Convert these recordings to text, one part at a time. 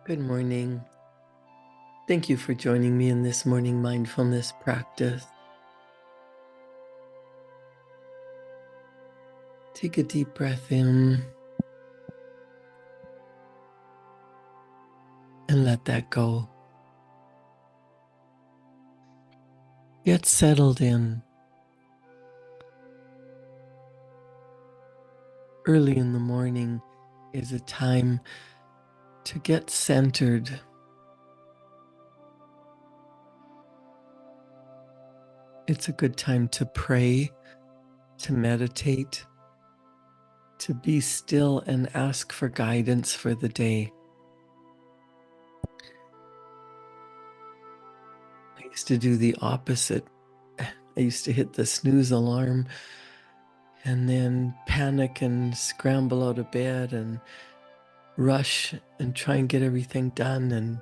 Good morning. Thank you for joining me in this morning mindfulness practice. Take a deep breath in and let that go. Get settled in. Early in the morning is a time to get centered. It's a good time to pray, to meditate, to be still and ask for guidance for the day. I used to do the opposite. I used to hit the snooze alarm and then panic and scramble out of bed and rush and try and get everything done and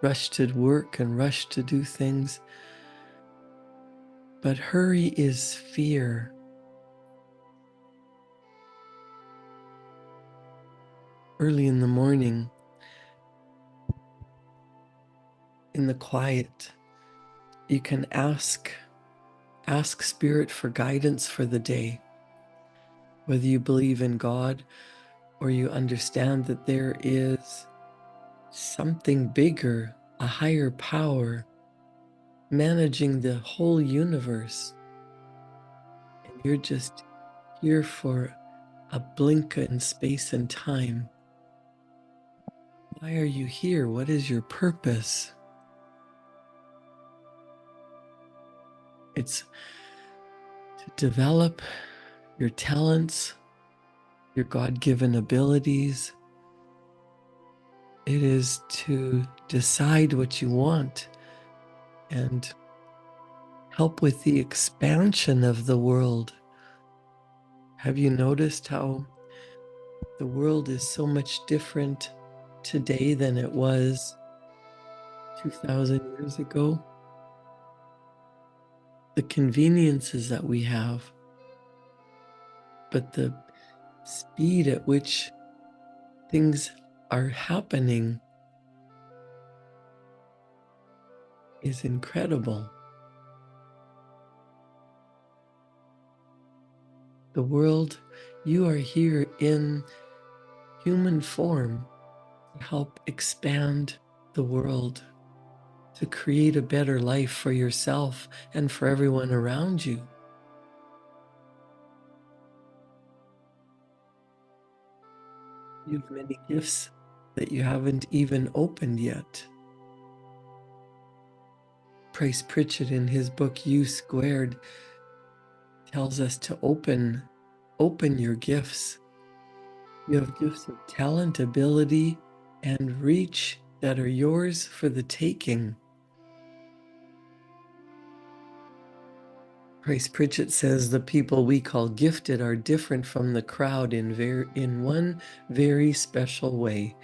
rush to work and rush to do things. But hurry is fear. Early in the morning, in the quiet, you can ask Spirit for guidance for the day. Whether you believe in God or you understand that there is something bigger, a higher power managing the whole universe, and you're just here for a blink in space and time. Why are you here? What is your purpose? It's to develop your talents, your God-given abilities. It is to decide what you want and help with the expansion of the world. Have you noticed how the world is so much different today than it was 2,000 years ago? The conveniences that we have, but the speed at which things are happening is incredible. The world, you are here in human form to help expand the world, to create a better life for yourself and for everyone around you. You have many gifts that you haven't even opened yet. Price Pritchett, in his book U Squared, tells us to open your gifts. You have gifts of talent, ability, and reach that are yours for the taking. Price Pritchett says the people we call gifted are different from the crowd in one very special way.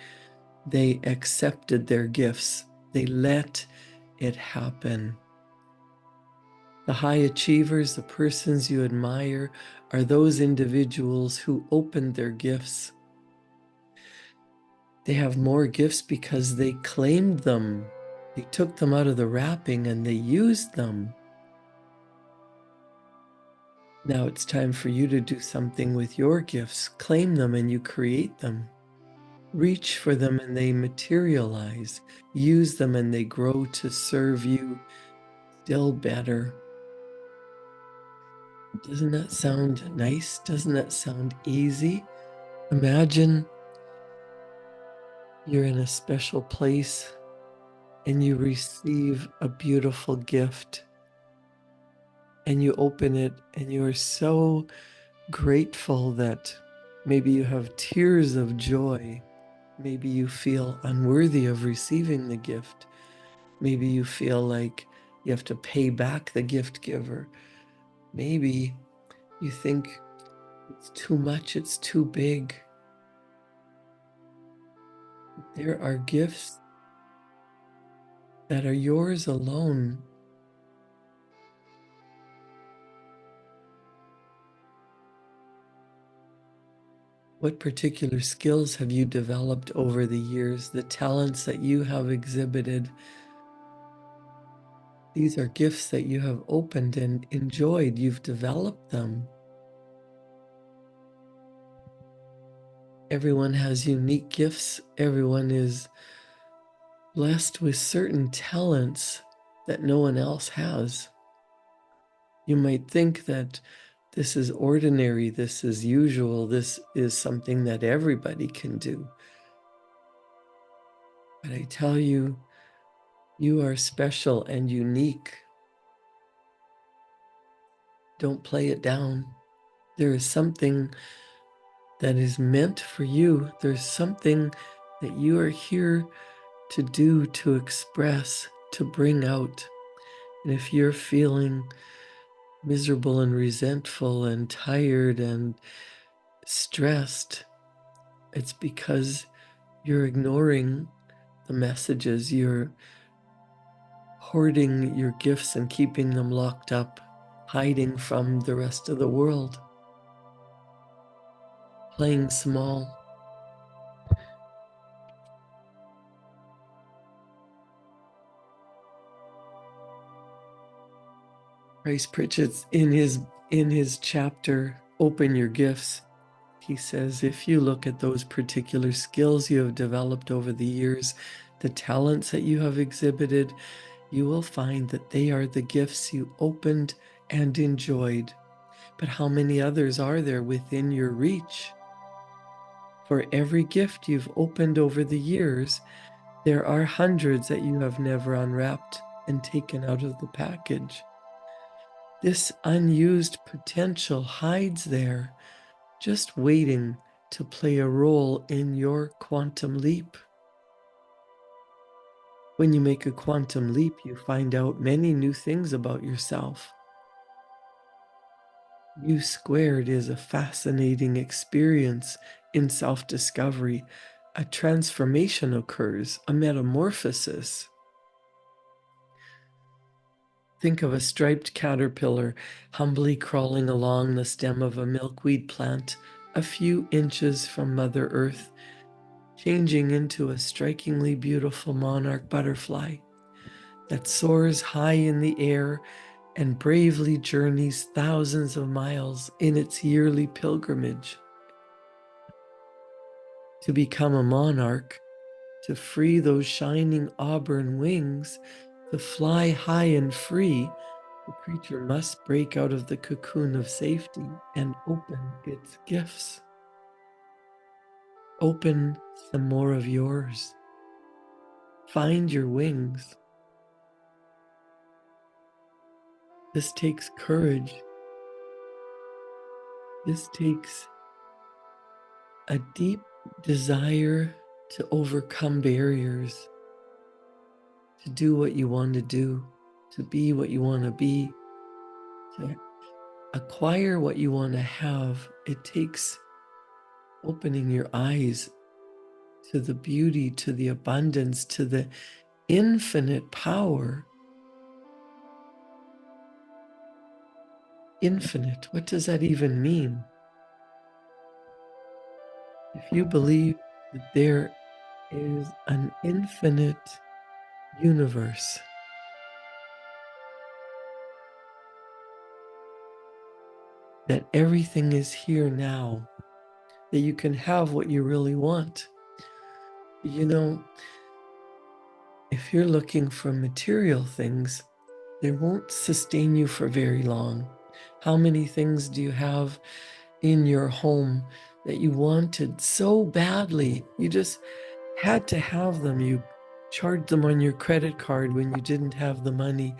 They accepted their gifts. They let it happen. The high achievers, the persons you admire, are those individuals who opened their gifts. They have more gifts because they claimed them. They took them out of the wrapping and they used them. Now it's time for you to do something with your gifts. Claim them and you create them. Reach for them and they materialize. Use them and they grow to serve you still better. Doesn't that sound nice? Doesn't that sound easy? Imagine you're in a special place and you receive a beautiful gift and you open it and you are so grateful that maybe you have tears of joy. Maybe you feel unworthy of receiving the gift. Maybe you feel like you have to pay back the gift giver. Maybe you think it's too much, it's too big. There are gifts that are yours alone. What particular skills have you developed over the years? The talents that you have exhibited, these are gifts that you have opened and enjoyed. You've developed them. Everyone has unique gifts. Everyone is blessed with certain talents that no one else has. You might think that this is ordinary, this is usual, this is something that everybody can do. But I tell you, you are special and unique. Don't play it down. There is something that is meant for you. There's something that you are here to do, to express, to bring out. And if you're feeling miserable and resentful and tired and stressed, it's because you're ignoring the messages, you're hoarding your gifts and keeping them locked up, hiding from the rest of the world, playing small. Bryce Pritchett's in his chapter, Open Your Gifts, he says, if you look at those particular skills you have developed over the years, the talents that you have exhibited, you will find that they are the gifts you opened and enjoyed. But how many others are there within your reach? For every gift you've opened over the years, there are hundreds that you have never unwrapped and taken out of the package. This unused potential hides there, just waiting to play a role in your quantum leap. When you make a quantum leap, you find out many new things about yourself. U squared is a fascinating experience in self-discovery. A transformation occurs, a metamorphosis. Think of a striped caterpillar humbly crawling along the stem of a milkweed plant a few inches from Mother Earth, changing into a strikingly beautiful monarch butterfly that soars high in the air and bravely journeys thousands of miles in its yearly pilgrimage. To become a monarch, to free those shining auburn wings, to fly high and free, the creature must break out of the cocoon of safety and open its gifts. Open some more of yours. Find your wings. This takes courage. This takes a deep desire to overcome barriers, to do what you want to do, to be what you want to be, to acquire what you want to have. It takes opening your eyes to the beauty, to the abundance, to the infinite power. Infinite, what does that even mean? If you believe that there is an infinite universe, that everything is here now, that you can have what you really want. You know, if you're looking for material things, they won't sustain you for very long. How many things do you have in your home that you wanted so badly? You just had to have them. You charged them on your credit card when you didn't have the money.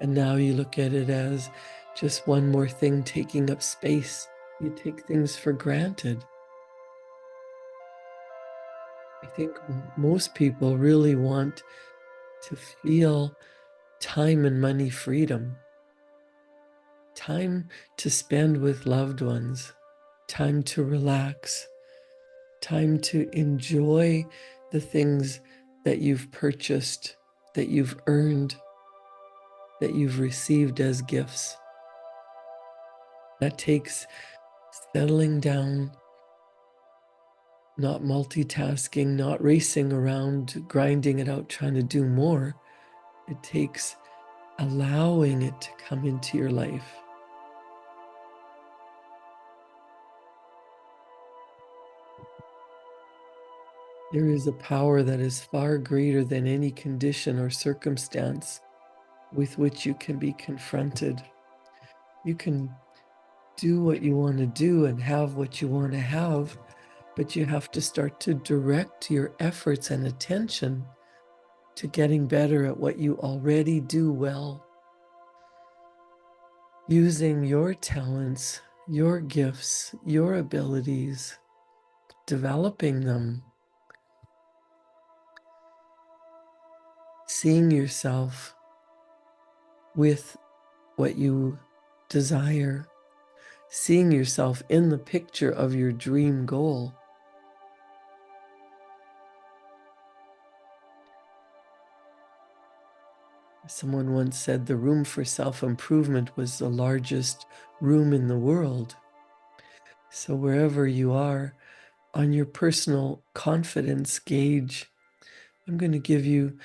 And now you look at it as just one more thing taking up space. You take things for granted. I think most people really want to feel time and money freedom, time to spend with loved ones, time to relax, time to enjoy the things that you've purchased, that you've earned, that you've received as gifts. That takes settling down, not multitasking, not racing around, grinding it out, trying to do more. It takes allowing it to come into your life. There is a power that is far greater than any condition or circumstance with which you can be confronted. You can do what you want to do and have what you want to have, but you have to start to direct your efforts and attention to getting better at what you already do well, using your talents, your gifts, your abilities, developing them, seeing yourself with what you desire, seeing yourself in the picture of your dream goal. Someone once said the room for self-improvement was the largest room in the world. So wherever you are on your personal confidence gauge, I'm going to give you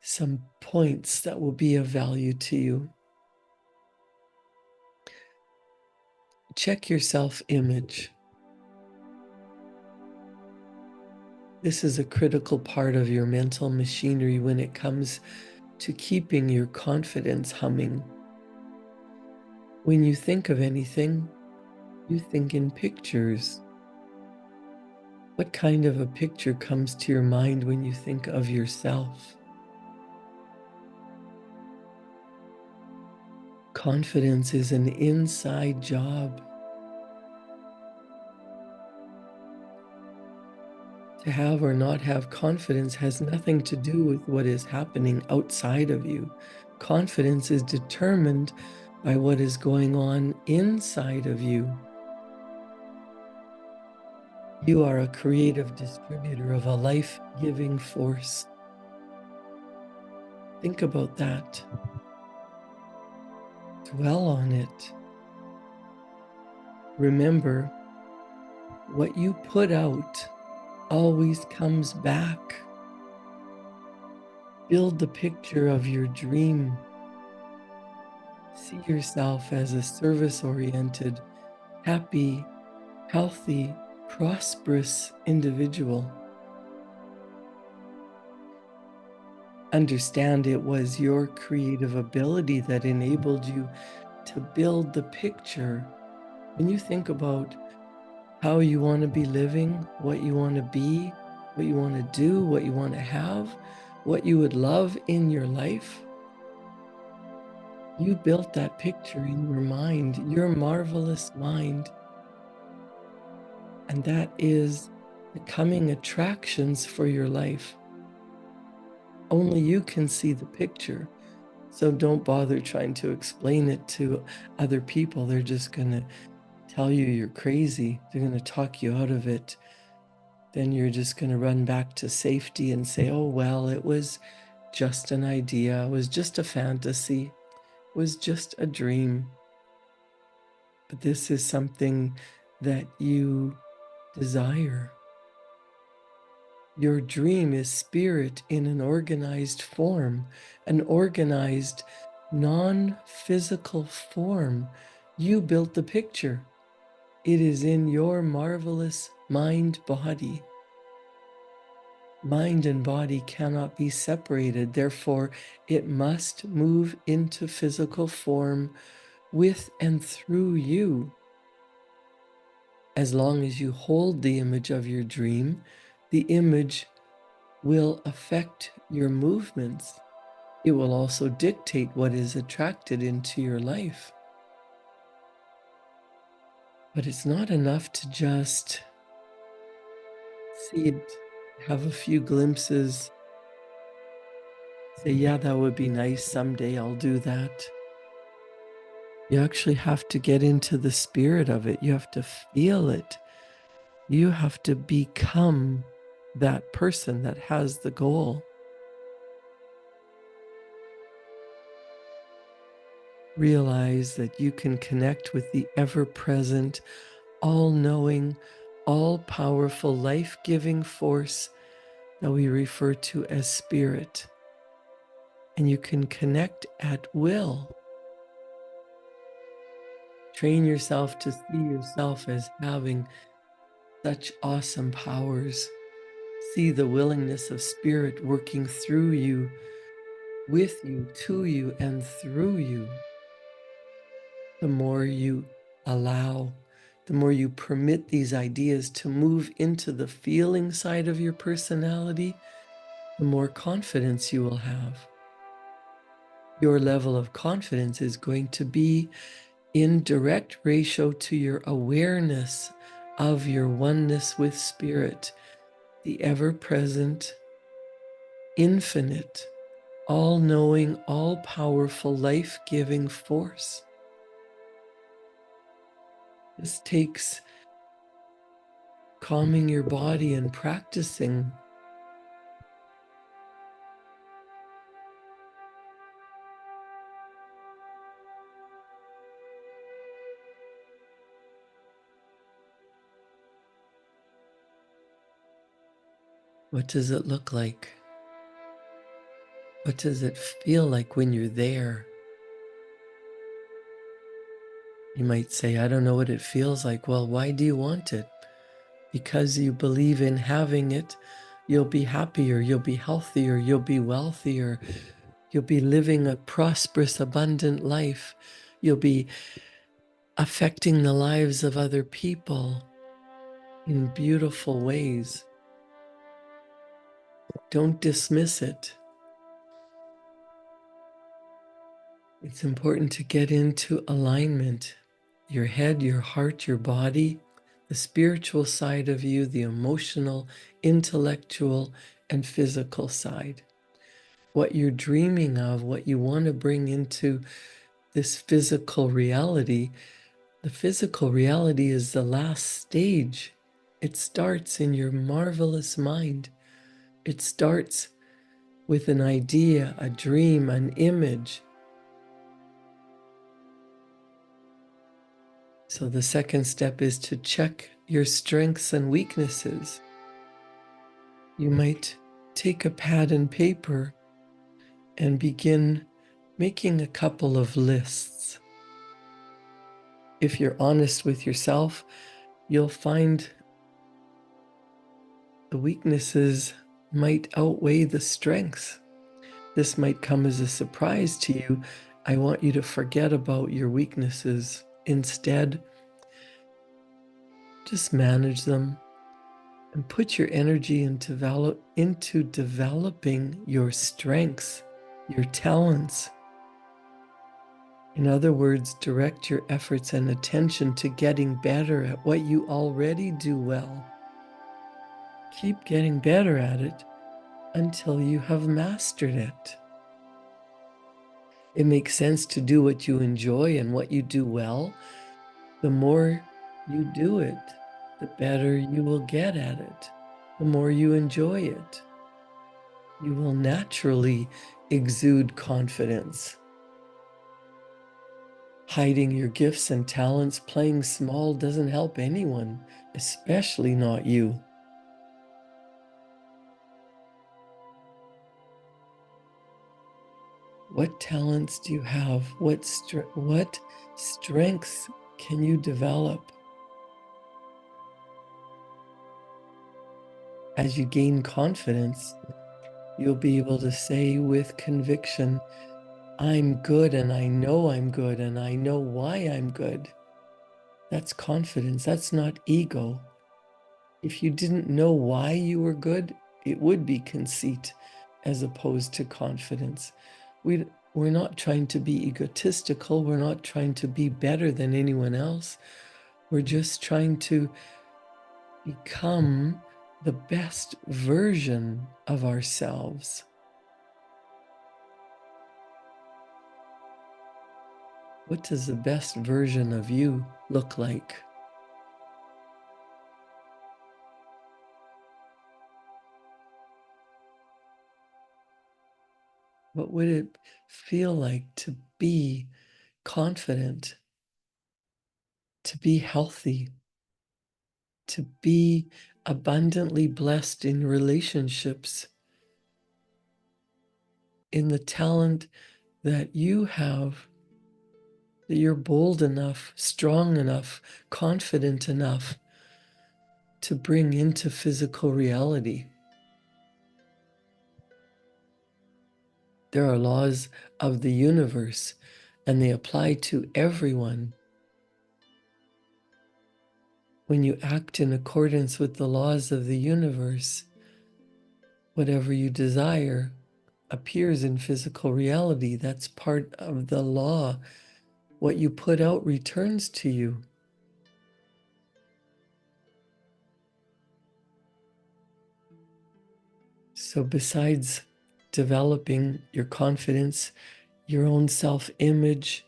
some points that will be of value to you. Check your self-image. This is a critical part of your mental machinery when it comes to keeping your confidence humming. When you think of anything, you think in pictures. What kind of a picture comes to your mind when you think of yourself? Confidence is an inside job. To have or not have confidence has nothing to do with what is happening outside of you. Confidence is determined by what is going on inside of you. You are a creative distributor of a life-giving force. Think about that. Dwell on it. Remember, what you put out always comes back. Build the picture of your dream. See yourself as a service-oriented, happy, healthy, prosperous individual. Understand it was your creative ability that enabled you to build the picture. When you think about how you want to be living, what you want to be, what you want to do, what you want to have, what you would love in your life, you built that picture in your mind, your marvelous mind. And that is the coming attractions for your life. Only you can see the picture. So don't bother trying to explain it to other people. They're just going to tell you you're crazy. They're going to talk you out of it. Then you're just going to run back to safety and say, oh, well, it was just an idea. It was just a fantasy. It was just a dream. But this is something that you desire. Your dream is spirit in an organized form, an organized, non-physical form. You built the picture. It is in your marvelous mind-body. Mind and body cannot be separated. Therefore, it must move into physical form with and through you. As long as you hold the image of your dream, the image will affect your movements. It will also dictate what is attracted into your life. But it's not enough to just see it, have a few glimpses, say, yeah, that would be nice. Someday I'll do that. You actually have to get into the spirit of it. You have to feel it. You have to become that person that has the goal. Realize that you can connect with the ever-present, all-knowing, all-powerful, life-giving force that we refer to as spirit. And you can connect at will. Train yourself to see yourself as having such awesome powers. See the willingness of spirit working through you, with you, to you, and through you. The more you allow, the more you permit these ideas to move into the feeling side of your personality, the more confidence you will have. Your level of confidence is going to be in direct ratio to your awareness of your oneness with spirit, the ever-present, infinite, all-knowing, all-powerful, life-giving force. This takes calming your body and practicing. What does it look like? What does it feel like when you're there? You might say, I don't know what it feels like. Well, why do you want it? Because you believe in having it, you'll be happier, you'll be healthier, you'll be wealthier, you'll be living a prosperous, abundant life. You'll be affecting the lives of other people in beautiful ways. Don't dismiss it. It's important to get into alignment. Your head, your heart, your body, the spiritual side of you, the emotional, intellectual, and physical side. What you're dreaming of, what you want to bring into this physical reality, the physical reality is the last stage. It starts in your marvelous mind. It starts with an idea, a dream, an image. So the second step is to check your strengths and weaknesses. You might take a pad and paper and begin making a couple of lists. If you're honest with yourself, you'll find the weaknesses might outweigh the strengths. This might come as a surprise to you. I want you to forget about your weaknesses. Instead, just manage them and put your energy into developing your strengths, your talents. In other words, direct your efforts and attention to getting better at what you already do well. Keep getting better at it until you have mastered it. It makes sense to do what you enjoy and what you do well. The more you do it, the better you will get at it. The more you enjoy it, you will naturally exude confidence. Hiding your gifts and talents, playing small doesn't help anyone, especially not you. What talents do you have? What strengths can you develop? As you gain confidence, you'll be able to say with conviction, I'm good and I know I'm good and I know why I'm good. That's confidence. That's not ego. If you didn't know why you were good, it would be conceit as opposed to confidence. We're not trying to be egotistical. We're not trying to be better than anyone else. We're just trying to become the best version of ourselves. What does the best version of you look like? What would it feel like to be confident, to be healthy, to be abundantly blessed in relationships, in the talent that you have, that you're bold enough, strong enough, confident enough to bring into physical reality. There are laws of the universe, and they apply to everyone. When you act in accordance with the laws of the universe, whatever you desire appears in physical reality. That's part of the law. What you put out returns to you. So besides developing your confidence, your own self-image,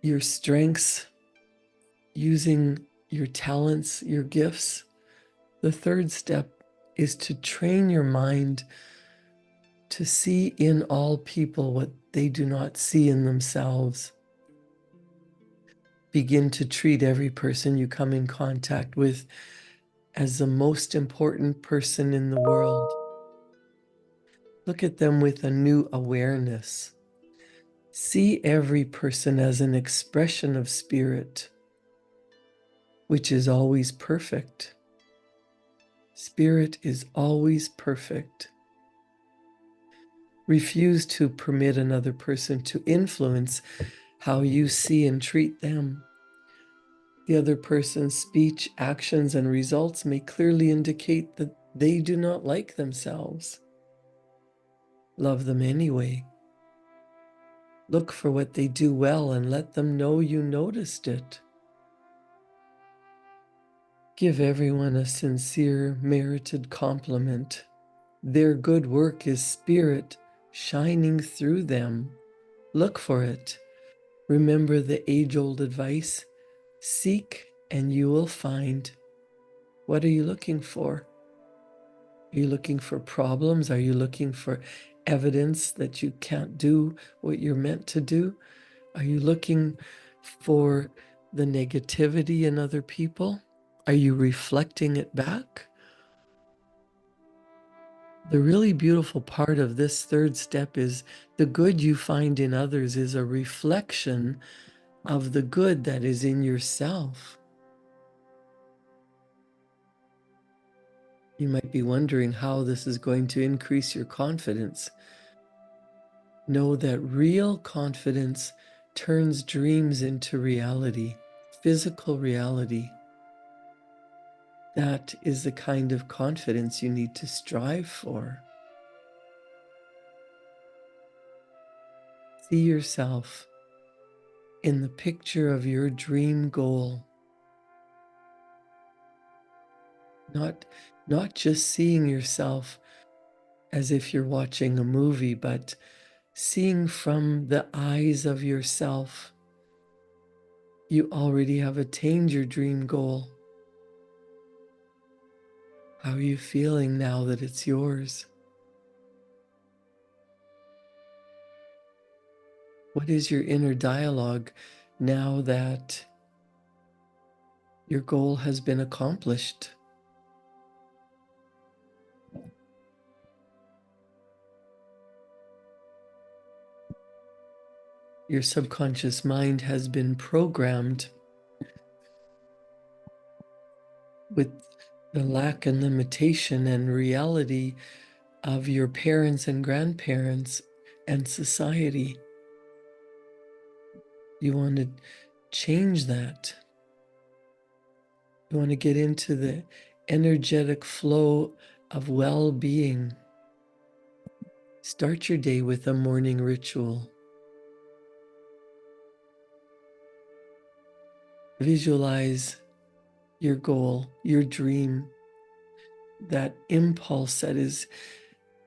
your strengths, using your talents, your gifts, the third step is to train your mind to see in all people what they do not see in themselves. Begin to treat every person you come in contact with as the most important person in the world. Look at them with a new awareness. See every person as an expression of spirit, which is always perfect. Spirit is always perfect. Refuse to permit another person to influence how you see and treat them. The other person's speech, actions, and results may clearly indicate that they do not like themselves. Love them anyway. Look for what they do well and let them know you noticed it. Give everyone a sincere, merited compliment. Their good work is spirit shining through them. Look for it. Remember the age-old advice, seek and you will find. What are you looking for? Are you looking for problems? Are you looking for evidence that you can't do what you're meant to do? Are you looking for the negativity in other people? Are you reflecting it back? The really beautiful part of this third step is the good you find in others is a reflection of the good that is in yourself. You might be wondering how this is going to increase your confidence. Know that real confidence turns dreams into reality, physical reality. That is the kind of confidence you need to strive for. See yourself in the picture of your dream goal. Not just seeing yourself as if you're watching a movie, but seeing from the eyes of yourself. You already have attained your dream goal. How are you feeling now that it's yours? What is your inner dialogue now that your goal has been accomplished? Your subconscious mind has been programmed with the lack and limitation and reality of your parents and grandparents and society. You want to change that. You want to get into the energetic flow of well-being. Start your day with a morning ritual. Visualize your goal, your dream, that impulse that is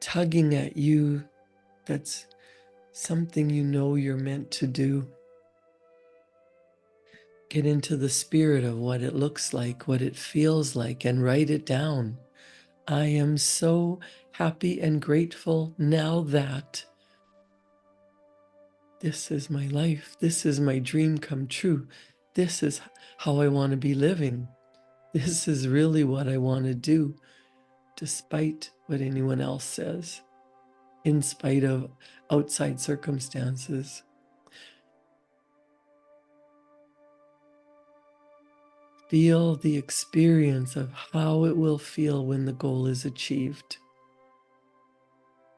tugging at you, that's something you know you're meant to do. Get into the spirit of what it looks like, what it feels like, and write it down. I am so happy and grateful now that this is my life. This is my dream come true. This is how I want to be living. This is really what I want to do, despite what anyone else says, in spite of outside circumstances. Feel the experience of how it will feel when the goal is achieved.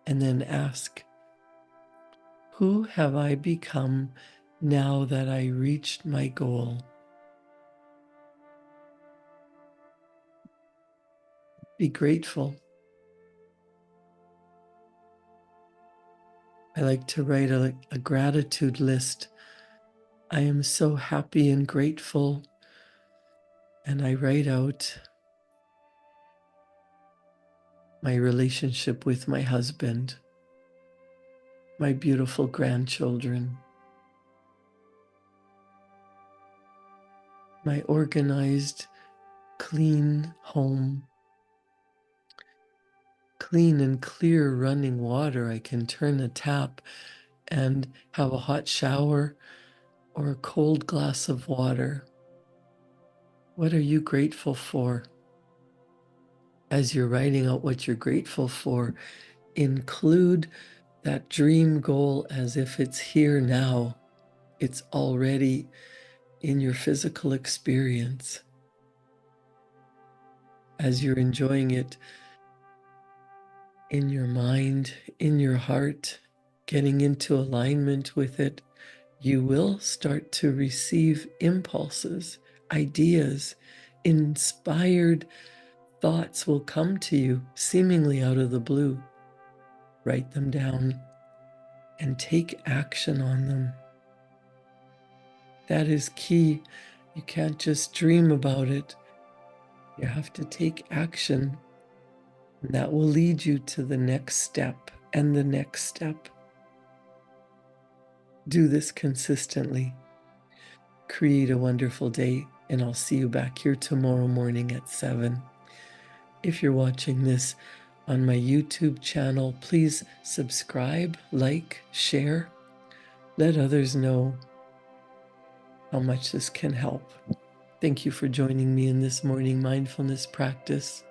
And then ask, who have I become now that I reached my goal? Be grateful. I like to write a gratitude list. I am so happy and grateful. And I write out my relationship with my husband, my beautiful grandchildren, my organized, clean home, clean and clear running water. I can turn a tap and have a hot shower or a cold glass of water. What are you grateful for? As you're writing out what you're grateful for, include that dream goal as if it's here now. It's already in your physical experience. As you're enjoying it in your mind, in your heart, getting into alignment with it, you will start to receive impulses, ideas, inspired thoughts will come to you seemingly out of the blue. Write them down and take action on them. That is key. You can't just dream about it. You have to take action. And that will lead you to the next step and the next step. Do this consistently. Create a wonderful day, and I'll see you back here tomorrow morning at 7. If you're watching this on my YouTube channel, please subscribe, like, share. Let others know how much this can help. Thank you for joining me in this morning mindfulness practice.